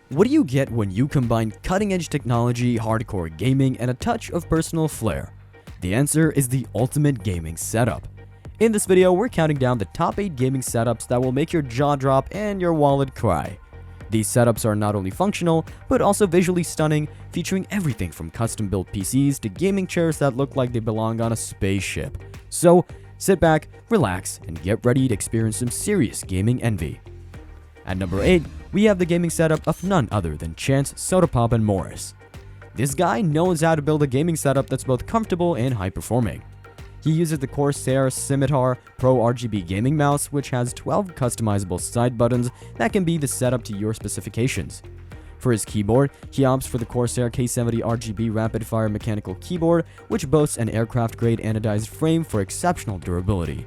What do you get when you combine cutting-edge technology, hardcore gaming, and a touch of personal flair? The answer is the ultimate gaming setup. In this video, we're counting down the top 8 gaming setups that will make your jaw drop and your wallet cry. These setups are not only functional, but also visually stunning, featuring everything from custom-built PCs to gaming chairs that look like they belong on a spaceship. So, sit back, relax, and get ready to experience some serious gaming envy. At number 8, we have the gaming setup of none other than Chance, Sodapop, and Morris. This guy knows how to build a gaming setup that's both comfortable and high-performing. He uses the Corsair Scimitar Pro RGB gaming mouse, which has 12 customizable side buttons that can be the setup to your specifications. For his keyboard, he opts for the Corsair K70 RGB rapid-fire mechanical keyboard, which boasts an aircraft-grade anodized frame for exceptional durability.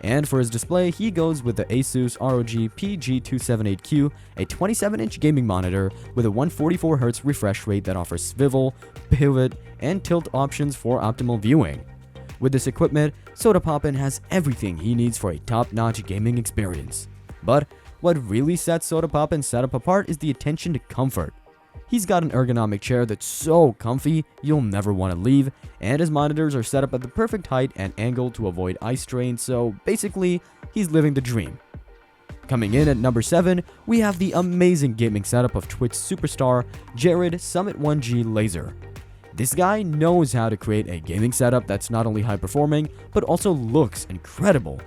And for his display, he goes with the Asus ROG PG278Q, a 27-inch gaming monitor with a 144Hz refresh rate that offers swivel, pivot, and tilt options for optimal viewing. With this equipment, Sodapop has everything he needs for a top-notch gaming experience. But what really sets Sodapop setup apart is the attention to comfort. He's got an ergonomic chair that's so comfy you'll never want to leave, and his monitors are set up at the perfect height and angle to avoid eye strain, so basically, he's living the dream. Coming in at number 7, we have the amazing gaming setup of Twitch superstar Jared Summit 1G Laser. This guy knows how to create a gaming setup that's not only high performing, but also looks incredible.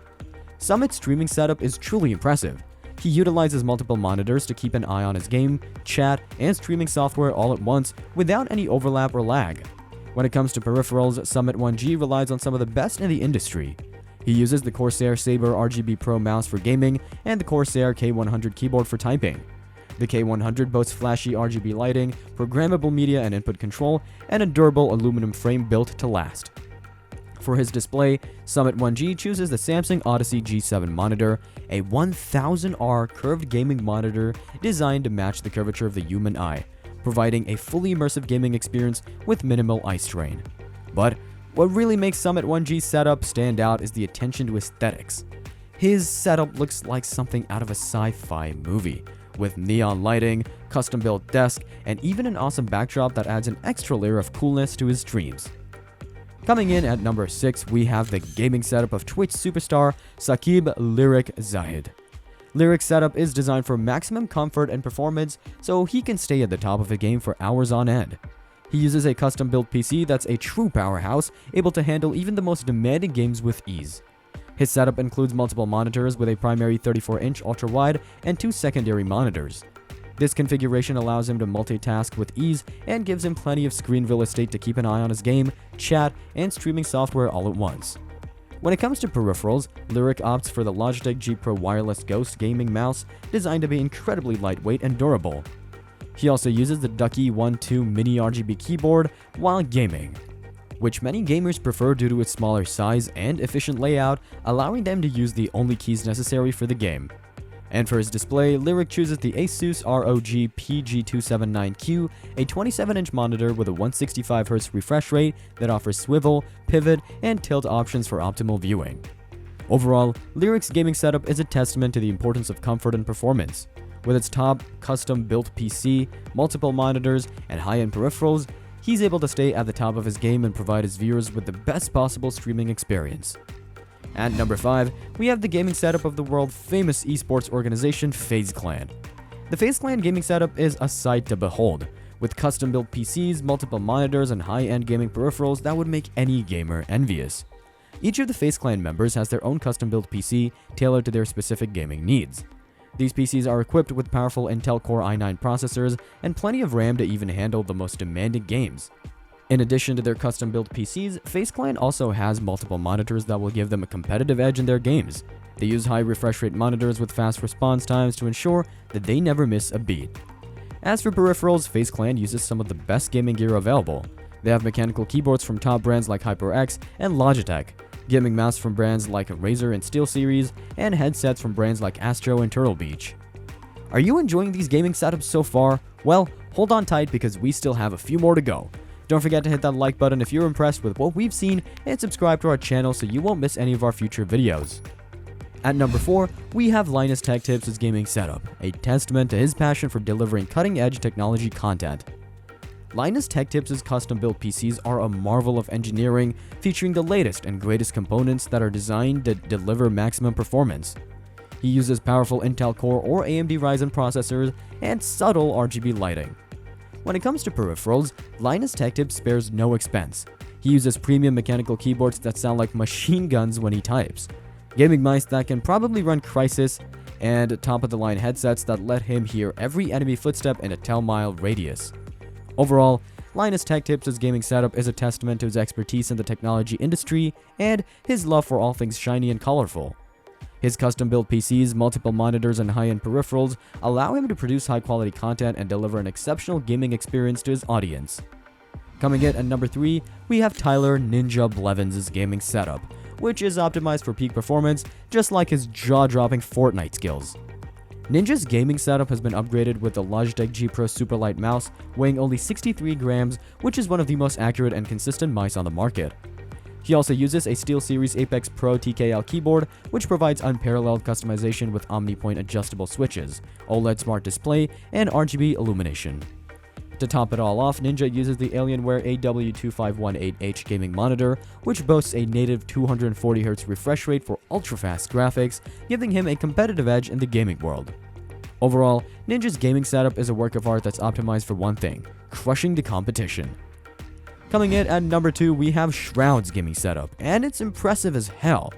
Summit's streaming setup is truly impressive. He utilizes multiple monitors to keep an eye on his game, chat, and streaming software all at once without any overlap or lag. When it comes to peripherals, Summit 1G relies on some of the best in the industry. He uses the Corsair Saber RGB Pro mouse for gaming and the Corsair K100 keyboard for typing. The K100 boasts flashy RGB lighting, programmable media and input control, and a durable aluminum frame built to last. For his display, Summit 1G chooses the Samsung Odyssey G7 monitor, a 1000R curved gaming monitor designed to match the curvature of the human eye, providing a fully immersive gaming experience with minimal eye strain. But what really makes Summit 1G's setup stand out is the attention to aesthetics. His setup looks like something out of a sci-fi movie, with neon lighting, custom-built desk, and even an awesome backdrop that adds an extra layer of coolness to his streams. Coming in at number 6, we have the gaming setup of Twitch superstar Saqib Lyric Zahid. Lyric's setup is designed for maximum comfort and performance, so he can stay at the top of the game for hours on end. He uses a custom-built PC that's a true powerhouse, able to handle even the most demanding games with ease. His setup includes multiple monitors with a primary 34-inch ultra-wide and 2 secondary monitors. This configuration allows him to multitask with ease and gives him plenty of screen real estate to keep an eye on his game, chat, and streaming software all at once. When it comes to peripherals, Lyric opts for the Logitech G Pro Wireless Ghost gaming mouse, designed to be incredibly lightweight and durable. He also uses the Ducky 1.2 mini RGB keyboard while gaming, which many gamers prefer due to its smaller size and efficient layout, allowing them to use the only keys necessary for the game. And for his display, Lyric chooses the Asus ROG PG279Q, a 27-inch monitor with a 165Hz refresh rate that offers swivel, pivot, and tilt options for optimal viewing. Overall, Lyric's gaming setup is a testament to the importance of comfort and performance. With its top, custom-built PC, multiple monitors, and high-end peripherals, he's able to stay at the top of his game and provide his viewers with the best possible streaming experience. At number 5, we have the gaming setup of the world-famous esports organization FaZe Clan. The FaZe Clan gaming setup is a sight to behold, with custom-built PCs, multiple monitors, and high-end gaming peripherals that would make any gamer envious. Each of the FaZe Clan members has their own custom-built PC tailored to their specific gaming needs. These PCs are equipped with powerful Intel Core i9 processors and plenty of RAM to even handle the most demanding games. In addition to their custom-built PCs, FaZe Clan also has multiple monitors that will give them a competitive edge in their games. They use high refresh rate monitors with fast response times to ensure that they never miss a beat. As for peripherals, FaZe Clan uses some of the best gaming gear available. They have mechanical keyboards from top brands like HyperX and Logitech, gaming mouse from brands like Razer and SteelSeries, and headsets from brands like Astro and Turtle Beach. Are you enjoying these gaming setups so far? Well, hold on tight because we still have a few more to go. Don't forget to hit that like button if you're impressed with what we've seen, and subscribe to our channel so you won't miss any of our future videos. At number 4, we have Linus Tech Tips' gaming setup, a testament to his passion for delivering cutting-edge technology content. Linus Tech Tips' custom-built PCs are a marvel of engineering, featuring the latest and greatest components that are designed to deliver maximum performance. He uses powerful Intel Core or AMD Ryzen processors and subtle RGB lighting. When it comes to peripherals, Linus Tech Tips spares no expense. He uses premium mechanical keyboards that sound like machine guns when he types, gaming mice that can probably run Crysis, and top-of-the-line headsets that let him hear every enemy footstep in a 10-mile radius. Overall, Linus Tech Tips' gaming setup is a testament to his expertise in the technology industry and his love for all things shiny and colorful. His custom-built PCs, multiple monitors, and high-end peripherals allow him to produce high-quality content and deliver an exceptional gaming experience to his audience. Coming in at number 3, we have Tyler Ninja Blevins' gaming setup, which is optimized for peak performance, just like his jaw-dropping Fortnite skills. Ninja's gaming setup has been upgraded with the Logitech G Pro Superlight mouse, weighing only 63 grams, which is one of the most accurate and consistent mice on the market. He also uses a SteelSeries Apex Pro TKL keyboard, which provides unparalleled customization with OmniPoint adjustable switches, OLED smart display, and RGB illumination. To top it all off, Ninja uses the Alienware AW2518H gaming monitor, which boasts a native 240Hz refresh rate for ultra-fast graphics, giving him a competitive edge in the gaming world. Overall, Ninja's gaming setup is a work of art that's optimized for one thing: crushing the competition. Coming in at number 2, we have Shroud's gaming setup, and it's impressive as hell.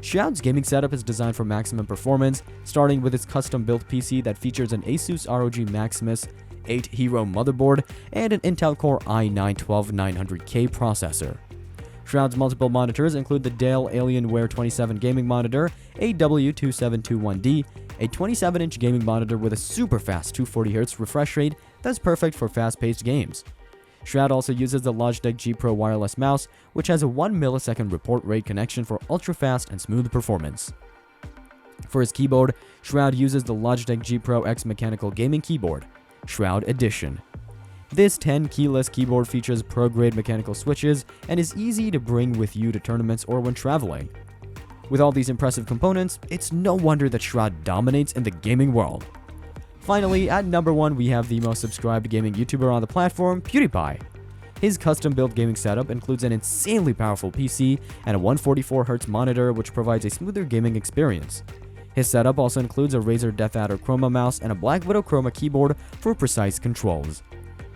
Shroud's gaming setup is designed for maximum performance, starting with its custom-built PC that features an Asus ROG Maximus 8 Hero motherboard and an Intel Core i9-12900K processor. Shroud's multiple monitors include the Dell Alienware 27 gaming monitor, a W2721D, a 27-inch gaming monitor with a super fast 240Hz refresh rate that's perfect for fast-paced games. Shroud also uses the Logitech G Pro wireless mouse, which has a 1 millisecond report rate connection for ultra-fast and smooth performance. For his keyboard, Shroud uses the Logitech G Pro X Mechanical Gaming Keyboard, Shroud Edition. This 10-keyless keyboard features pro-grade mechanical switches and is easy to bring with you to tournaments or when traveling. With all these impressive components, it's no wonder that Shroud dominates in the gaming world. Finally, at number 1, we have the most subscribed gaming YouTuber on the platform, PewDiePie. His custom-built gaming setup includes an insanely powerful PC and a 144Hz monitor, which provides a smoother gaming experience. His setup also includes a Razer DeathAdder Chroma mouse and a Black Widow Chroma keyboard for precise controls.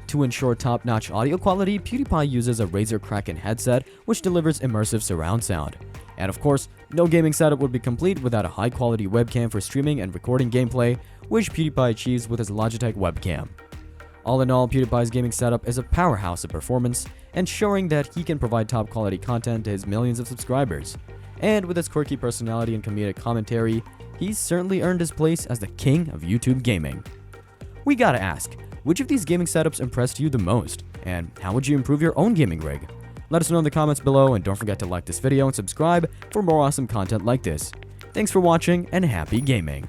To ensure top-notch audio quality, PewDiePie uses a Razer Kraken headset, which delivers immersive surround sound. And of course, no gaming setup would be complete without a high-quality webcam for streaming and recording gameplay, which PewDiePie achieves with his Logitech webcam. All in all, PewDiePie's gaming setup is a powerhouse of performance, ensuring that he can provide top-quality content to his millions of subscribers. And with his quirky personality and comedic commentary, he's certainly earned his place as the king of YouTube gaming. We gotta ask, which of these gaming setups impressed you the most? And how would you improve your own gaming rig? Let us know in the comments below, and don't forget to like this video and subscribe for more awesome content like this. Thanks for watching, and happy gaming!